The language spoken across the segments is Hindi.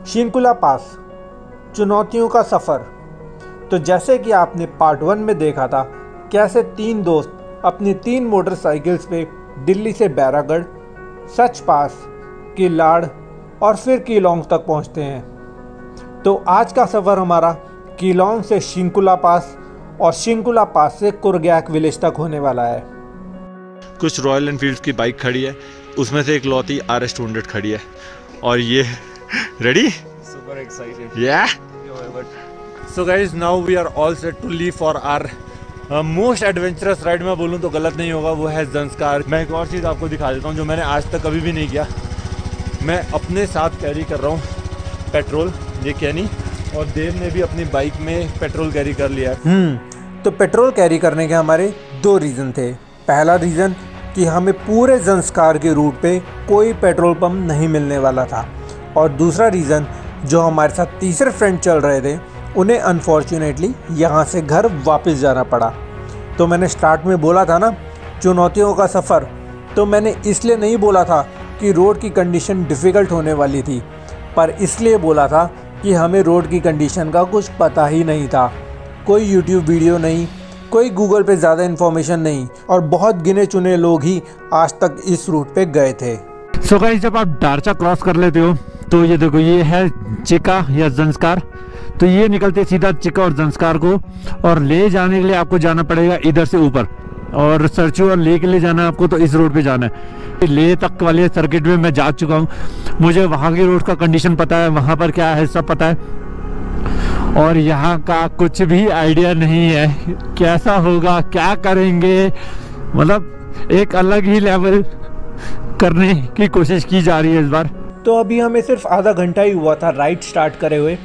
शिंकुला पास, चुनौतियों का सफ़र। तो जैसे कि आपने पार्ट 1 में देखा था कैसे 3 दोस्त अपनी 3 मोटरसाइकिल्स पे दिल्ली से बैरागढ़, सच पास, किलाड़ और फिर कीलोंग तक पहुंचते हैं। तो आज का सफ़र हमारा कीलोंग से शिंकुला पास और शिंकुला पास से कुरगयाक विलेज तक होने वाला है। कुछ रॉयल एनफील्ड की बाइक खड़ी है, उसमें से एक लौती RS 200 खड़ी है और ये ready, super excited. yeah So guys, now we are all set to leave for our most adventurous ride। मैं बोलूँ तो गलत नहीं होगा, वो है ज़ंस्कार। मैं एक और चीज़ आपको दिखा देता हूँ जो मैंने आज तक कभी भी नहीं किया। मैं अपने साथ कैरी कर रहा हूँ पेट्रोल, ये कैनी, और देव ने भी अपनी बाइक में पेट्रोल कैरी कर लिया है। तो पेट्रोल कैरी करने के हमारे 2 रीज़न थे। पहला रीज़न कि हमें पूरे ज़ंस्कार के रूट पे कोई पेट्रोल पंप नहीं मिलने वाला था, और दूसरा रीज़न जो हमारे साथ तीसरे फ्रेंड चल रहे थे उन्हें अनफॉर्चुनेटली यहाँ से घर वापस जाना पड़ा। तो मैंने स्टार्ट में बोला था ना, चुनौतियों का सफ़र, तो मैंने इसलिए नहीं बोला था कि रोड की कंडीशन डिफ़िकल्ट होने वाली थी, पर इसलिए बोला था कि हमें रोड की कंडीशन का कुछ पता ही नहीं था। कोई यूट्यूब वीडियो नहीं, कोई गूगल पे ज़्यादा इन्फॉर्मेशन नहीं, और बहुत गिने चुने लोग ही आज तक इस रूट पे गए थे। सो गाइस, जब आप दारचा क्रॉस कर लेते हो तो ये देखो, ये है चिका या ज़ंस्कार। तो ये निकलते सीधा चिका और ज़ंस्कार को, और ले जाने के लिए आपको जाना पड़ेगा इधर से ऊपर, और सरचू और ले के लिए जाना है आपको, तो इस रोड पे जाना है। ले तक वाले सर्किट में मैं जा चुका हूँ, मुझे वहाँ की रोड का कंडीशन पता है, वहाँ पर क्या है सब पता है, और यहाँ का कुछ भी आइडिया नहीं है कैसा होगा, क्या करेंगे। मतलब एक अलग ही लेवल करने की कोशिश की जा रही है इस बार। तो अभी हमें सिर्फ आधा घंटा ही हुआ था राइड स्टार्ट करे हुए,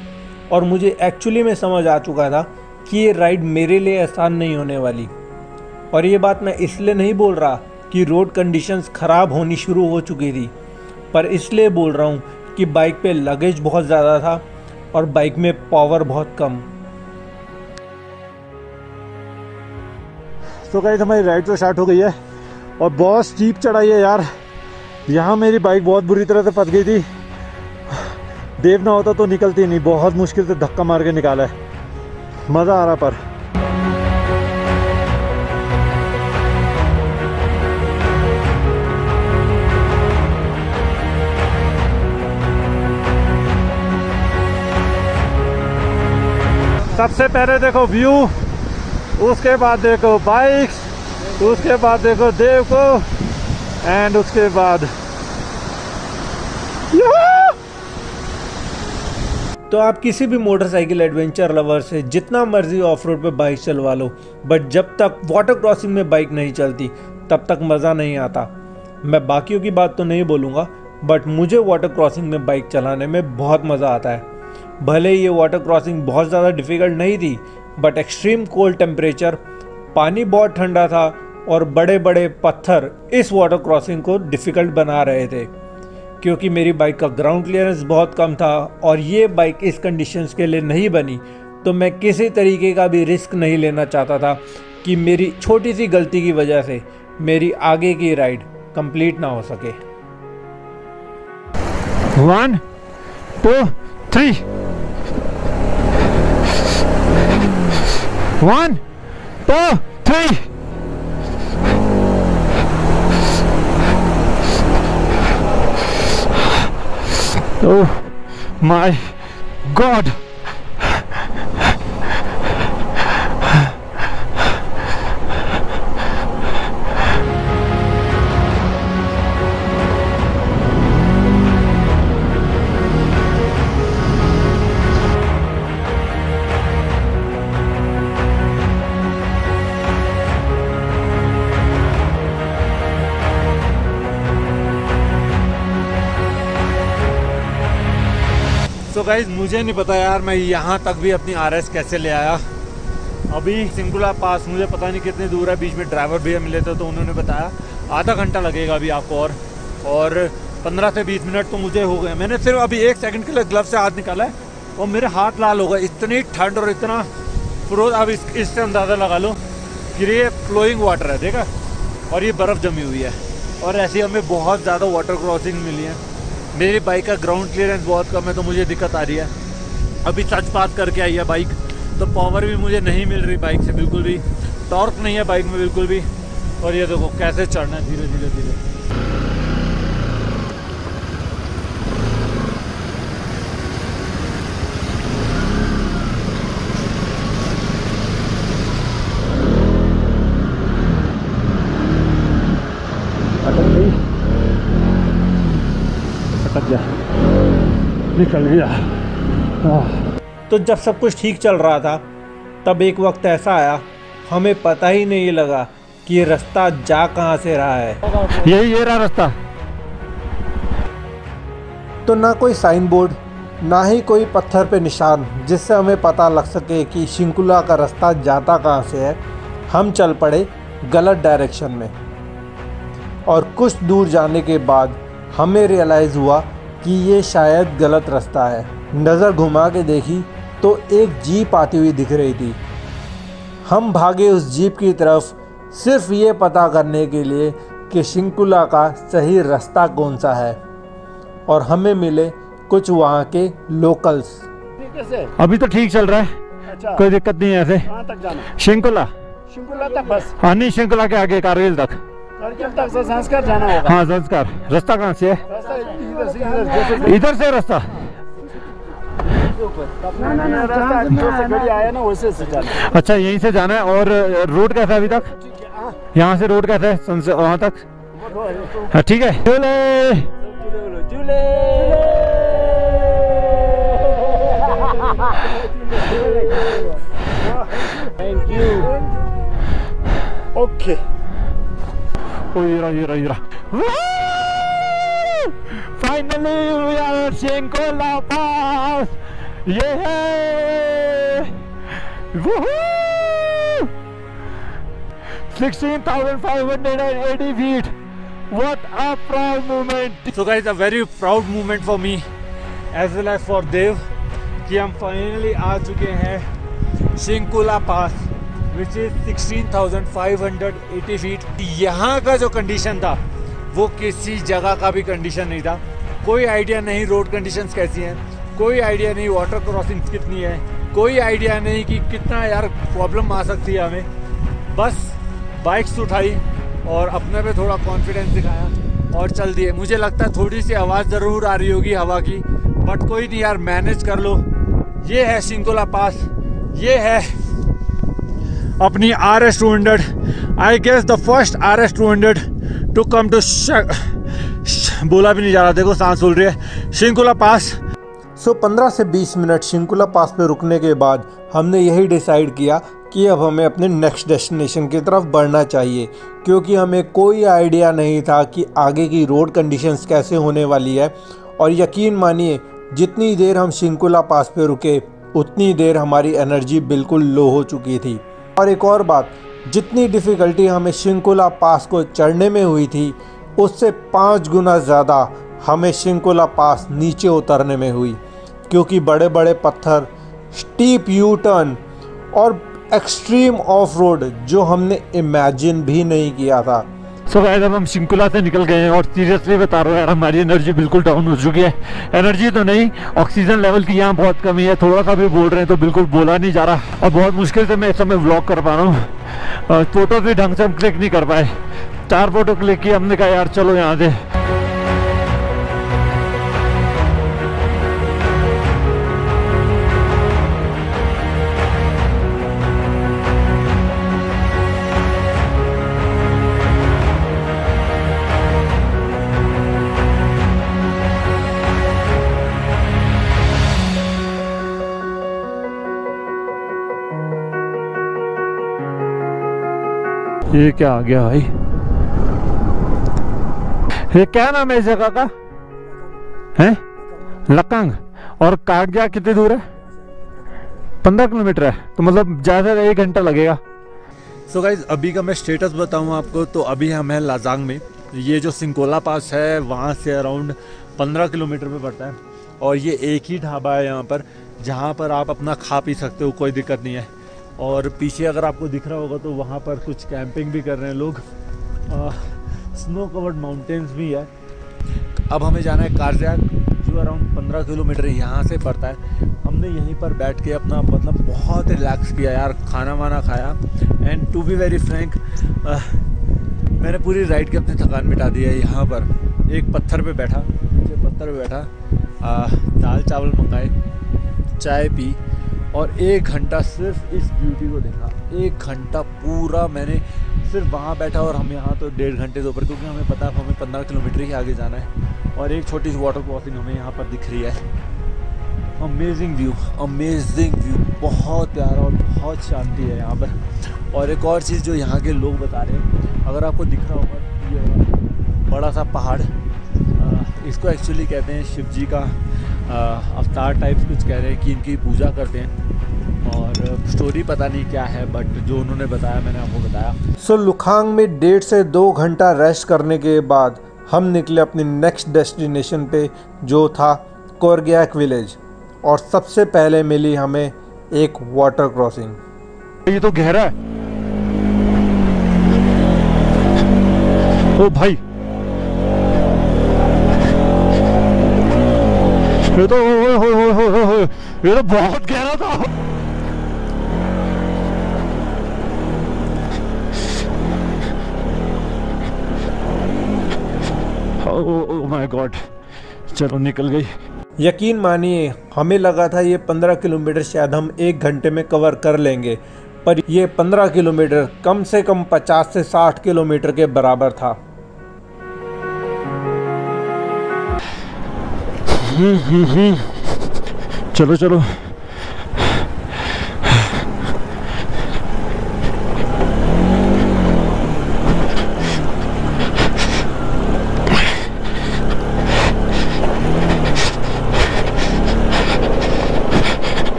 और मुझे एक्चुअली में समझ आ चुका था कि ये राइड मेरे लिए आसान नहीं होने वाली। और ये बात मैं इसलिए नहीं बोल रहा कि रोड कंडीशंस ख़राब होनी शुरू हो चुकी थी, पर इसलिए बोल रहा हूँ कि बाइक पे लगेज बहुत ज़्यादा था और बाइक में पावर बहुत कम। तो गाइस, हमारी राइड तो स्टार्ट हो गई है और बहुत स्टीप चढ़ाई है यार। यहाँ मेरी बाइक बहुत बुरी तरह से फंस गई थी, देव ना होता तो निकलती नहीं, बहुत मुश्किल से धक्का मार के निकाला है। मज़ा आ रहा पर। सबसे पहले देखो व्यू, उसके बाद देखो बाइक्स, उसके बाद देखो देव को, एंड उसके बाद तो आप किसी भी मोटरसाइकिल एडवेंचर लवर से जितना मर्जी ऑफ रोड पे बाइक चलवा लो, बट जब तक वाटर क्रॉसिंग में बाइक नहीं चलती तब तक मज़ा नहीं आता। मैं बाकियों की बात तो नहीं बोलूँगा, बट मुझे वाटर क्रॉसिंग में बाइक चलाने में बहुत मज़ा आता है। भले ये वाटर क्रॉसिंग बहुत ज़्यादा डिफ़िकल्ट नहीं थी, बट एक्सट्रीम कोल्ड टेम्परेचर, पानी बहुत ठंडा था और बड़े बड़े पत्थर इस वाटर क्रॉसिंग को डिफ़िकल्ट बना रहे थे, क्योंकि मेरी बाइक का ग्राउंड क्लियरेंस बहुत कम था और ये बाइक इस कंडीशंस के लिए नहीं बनी। तो मैं किसी तरीके का भी रिस्क नहीं लेना चाहता था कि मेरी छोटी सी गलती की वजह से मेरी आगे की राइड कंप्लीट ना हो सके। 1 2 3 1 2 3 Oh my God! तो गाइज, मुझे नहीं पता यार मैं यहाँ तक भी अपनी RS कैसे ले आया। अभी शिंकुला पास मुझे पता नहीं कितनी दूर है, बीच में ड्राइवर भैया मिले थे तो उन्होंने बताया आधा घंटा लगेगा अभी आपको, और 15 से 20 मिनट तो मुझे हो गए। मैंने सिर्फ अभी 1 सेकंड के लिए ग्लव से हाथ निकाला है और मेरे हाथ लाल हो गए, इतनी ठंड और इतना फ्रोज। अब इससे अंदाज़ा लगा लो कि ये फ्लोइंग वाटर है, देखा, और ये बर्फ़ जमी हुई है। और ऐसी हमें बहुत ज़्यादा वाटर क्रॉसिंग मिली है मेरी बाइक का ग्राउंड क्लियरेंस बहुत कम है तो मुझे दिक्कत आ रही है। अभी सच बात करके आई है बाइक, तो पावर भी मुझे नहीं मिल रही बाइक से बिल्कुल भी, टॉर्क नहीं है बाइक में बिल्कुल भी। और ये देखो कैसे चढ़ना है धीरे धीरे धीरे। निकल गया। तो जब सब कुछ ठीक चल रहा था तब एक वक्त ऐसा आया हमें पता ही नहीं लगा कि ये रास्ता जा कहाँ से रहा है। ये रहा रास्ता। तो ना कोई साइन बोर्ड, ना ही कोई पत्थर पे निशान जिससे हमें पता लग सके कि शिंकुला का रास्ता जाता कहाँ से है। हम चल पड़े गलत डायरेक्शन में और कुछ दूर जाने के बाद हमें रियलाइज़ हुआ कि ये शायद गलत रास्ता है। नज़र घुमा के देखी तो एक जीप आती हुई दिख रही थी। हम भागे उस जीप की तरफ सिर्फ ये पता करने के लिए कि शिंकुला का सही रास्ता कौन सा है, और हमें मिले कुछ वहाँ के लोकल्स। अभी तो ठीक चल रहा है। अच्छा। कोई दिक्कत नहीं है। ऐसे तक जाना शिंकुला तक बस। हाँ नहीं, शिंकुला के आगे कारगिल तक। तक से संस्कार जाना होगा। हाँ संस्कार। रास्ता कहाँ से है? इधर से रास्ता। आया ना वैसे से जाना। अच्छा यहीं से जाना है। और रोड कैसा है अभी तक? यहाँ से रोड कैसा है वहाँ तक? हाँ ठीक है। Thank you. Okay. Finally we are Shinkula pass. ये है 16,580 feet. What a proud moment. So guys, a very proud moment for me as well as for Dev कि हम फाइनली आ चुके हैं शिंकुला पास which is 16,580 feet. यहाँ का जो कंडीशन था वो किसी जगह का भी कंडीशन नहीं था। कोई आइडिया नहीं रोड कंडीशंस कैसी हैं, कोई आइडिया नहीं वाटर क्रॉसिंग्स कितनी है, कोई आइडिया नहीं कि कितना यार प्रॉब्लम आ सकती है हमें। बस बाइक्स उठाई और अपने पे थोड़ा कॉन्फिडेंस दिखाया और चल दिए। मुझे लगता है थोड़ी सी आवाज़ ज़रूर आ रही होगी हवा की, बट कोई नहीं यार, मैनेज कर लो। ये है शिंकुला पास, ये है अपनी RS 200। I guess the first RS 200 to come to बोला भी नहीं जा रहा, देखो सांस फूल रही है, शिंकुला पास। 15 से 20 मिनट शिंकुला पास पे रुकने के बाद हमने यही डिसाइड किया कि अब हमें अपने नेक्स्ट डेस्टिनेशन की तरफ बढ़ना चाहिए, क्योंकि हमें कोई आइडिया नहीं था कि आगे की रोड कंडीशंस कैसे होने वाली है। और यकीन मानिए जितनी देर हम शिंकुला पास पे रुके उतनी देर हमारी एनर्जी बिल्कुल लो हो चुकी थी। और एक और बात, जितनी डिफ़िकल्टी हमें शिंकुला पास को चढ़ने में हुई थी उससे 5 गुना ज़्यादा हमें शिंकुला पास नीचे उतरने में हुई, क्योंकि बड़े बड़े पत्थर, स्टीप यू टर्न और एक्सट्रीम ऑफ रोड जो हमने इमेजिन भी नहीं किया था। सो गाइस अब हम शिंकुला से निकल गए हैं और सीरियसली बता रहा हूँ यार हमारी एनर्जी बिल्कुल डाउन हो चुकी है। एनर्जी तो नहीं, ऑक्सीजन लेवल की यहाँ बहुत कमी है। थोड़ा सा भी बोल रहे हैं तो बिल्कुल बोला नहीं जा रहा और बहुत मुश्किल से मैं इस समय व्लॉग कर पा रहा हूँ। फोटो भी ढंग से हम क्लिक नहीं कर पाए। 4 फोटो क्लिक किए, हमने कहा यार चलो यहाँ से। ये क्या आ गया भाई? ये क्या नाम है इस जगह का? है लकांग। और कागजा कितनी दूर है? 15 किलोमीटर है, तो मतलब ज़्यादा 1 घंटा लगेगा। सो गाइज अभी का मैं स्टेटस बताऊं आपको, तो अभी हम हैं लाजांग में। ये जो शिंकुला पास है वहाँ से अराउंड 15 किलोमीटर पे पड़ता है और ये एक ही ढाबा है यहाँ पर जहाँ पर आप अपना खा पी सकते हो, कोई दिक्कत नहीं है। और पीछे अगर आपको दिख रहा होगा तो वहाँ पर कुछ कैंपिंग भी कर रहे हैं लोग। स्नो कवर्ड माउंटेन्स भी है अब हमें जाना है कारजाक, जो अराउंड 15 किलोमीटर यहाँ से पड़ता है। हमने यहीं पर बैठ के अपना मतलब बहुत रिलैक्स किया यार, खाना वाना खाया। And to be very frank, मैंने पूरी राइड की अपनी थकान मिटा दी है। यहाँ पर एक पत्थर पे बैठा, दाल चावल मंगाए, चाय पी और 1 घंटा सिर्फ इस ब्यूटी को देखा। 1 घंटा पूरा मैंने सिर्फ वहाँ बैठा और हम यहाँ तो 1.5 घंटे से ऊपर, क्योंकि हमें पता है हमें 15 किलोमीटर ही आगे जाना है। और एक छोटी सी वाटर क्रॉसिंग हमें यहाँ पर दिख रही है। अमेजिंग व्यू, बहुत प्यारा और बहुत शांति है यहाँ पर। और एक और चीज़ जो यहाँ के लोग बता रहे हैं, अगर आपको दिख रहा होगा ये बड़ा सा पहाड़, इसको एक्चुअली कहते हैं शिव जी का अवतार टाइप्स कुछ कह रहे हैं कि इनकी पूजा करते हैं। और स्टोरी पता नहीं क्या है, बट जो उन्होंने बताया मैंने आपको बताया। सो लुखांग में 1.5 से 2 घंटा रेस्ट करने के बाद हम निकले अपनी नेक्स्ट डेस्टिनेशन पे, जो था कोरग्याक विलेज। और सबसे पहले मिली हमें एक वाटर क्रॉसिंग। ये तो गहरा है। ओ भाई, ये तो ये तो बहुत गहरा था। ओह माय गॉड, चलो निकल गई। यकीन मानिए हमें लगा था ये 15 किलोमीटर शायद हम 1 घंटे में कवर कर लेंगे, पर ये 15 किलोमीटर कम से कम 50 से 60 किलोमीटर के बराबर था। चलो चलो,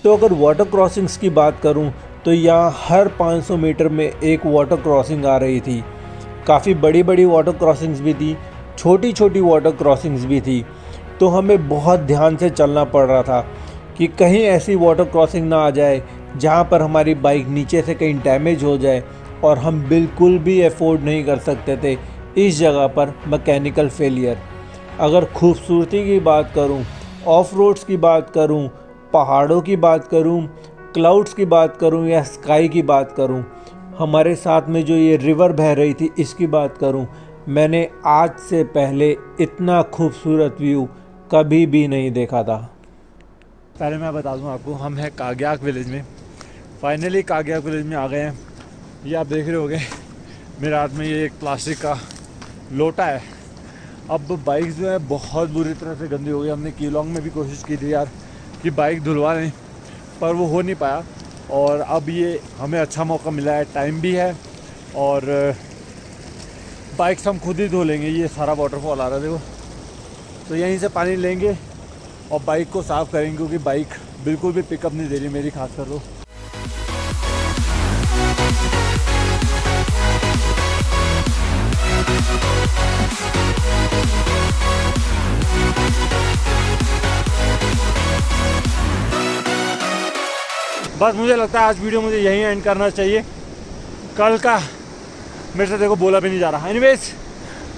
तो अगर वाटर क्रॉसिंग्स की बात करूं तो यहाँ हर 500 मीटर में एक वाटर क्रॉसिंग आ रही थी। काफ़ी बड़ी बड़ी वाटर क्रॉसिंग्स भी थी, छोटी छोटी वाटर क्रॉसिंग्स भी थी। तो हमें बहुत ध्यान से चलना पड़ रहा था कि कहीं ऐसी वाटर क्रॉसिंग ना आ जाए जहाँ पर हमारी बाइक नीचे से कहीं डैमेज हो जाए, और हम बिल्कुल भी अफोर्ड नहीं कर सकते थे इस जगह पर मैकेनिकल फेलियर। अगर खूबसूरती की बात करूँ, ऑफ रोड्स की बात करूँ, पहाड़ों की बात करूं, क्लाउड्स की बात करूं या स्काई की बात करूं, हमारे साथ में जो ये रिवर बह रही थी इसकी बात करूं, मैंने आज से पहले इतना खूबसूरत व्यू कभी भी नहीं देखा था। पहले मैं बता दूं आपको, हम हैं काग्याक विलेज में। फाइनली काग्याक विलेज में आ गए हैं। ये आप देख रहे होंगे मेरे हाथ में ये एक प्लास्टिक का लोटा है। अब बाइक जो है बहुत बुरी तरह से गंदी हो गई। हमने कीलोंग में भी कोशिश की थी यार कि बाइक धुलवा लें, पर वो हो नहीं पाया। और अब ये हमें अच्छा मौका मिला है, टाइम भी है और बाइक्स हम खुद ही धो लेंगे। ये सारा वाटरफॉल आ रहा है देखो, तो यहीं से पानी लेंगे और बाइक को साफ़ करेंगे, क्योंकि बाइक बिल्कुल भी पिकअप नहीं दे रही मेरी खास कर। तो बस मुझे लगता है आज वीडियो मुझे यहीं एंड करना चाहिए। कल का मेरे से देखो बोला भी नहीं जा रहा। एनीवेज,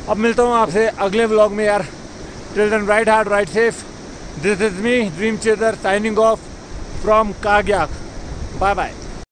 अब मिलता हूँ आपसे अगले व्लॉग में यार। Till then ride hard, ride safe. This is me dream chaser signing off from काग्याक। Bye bye.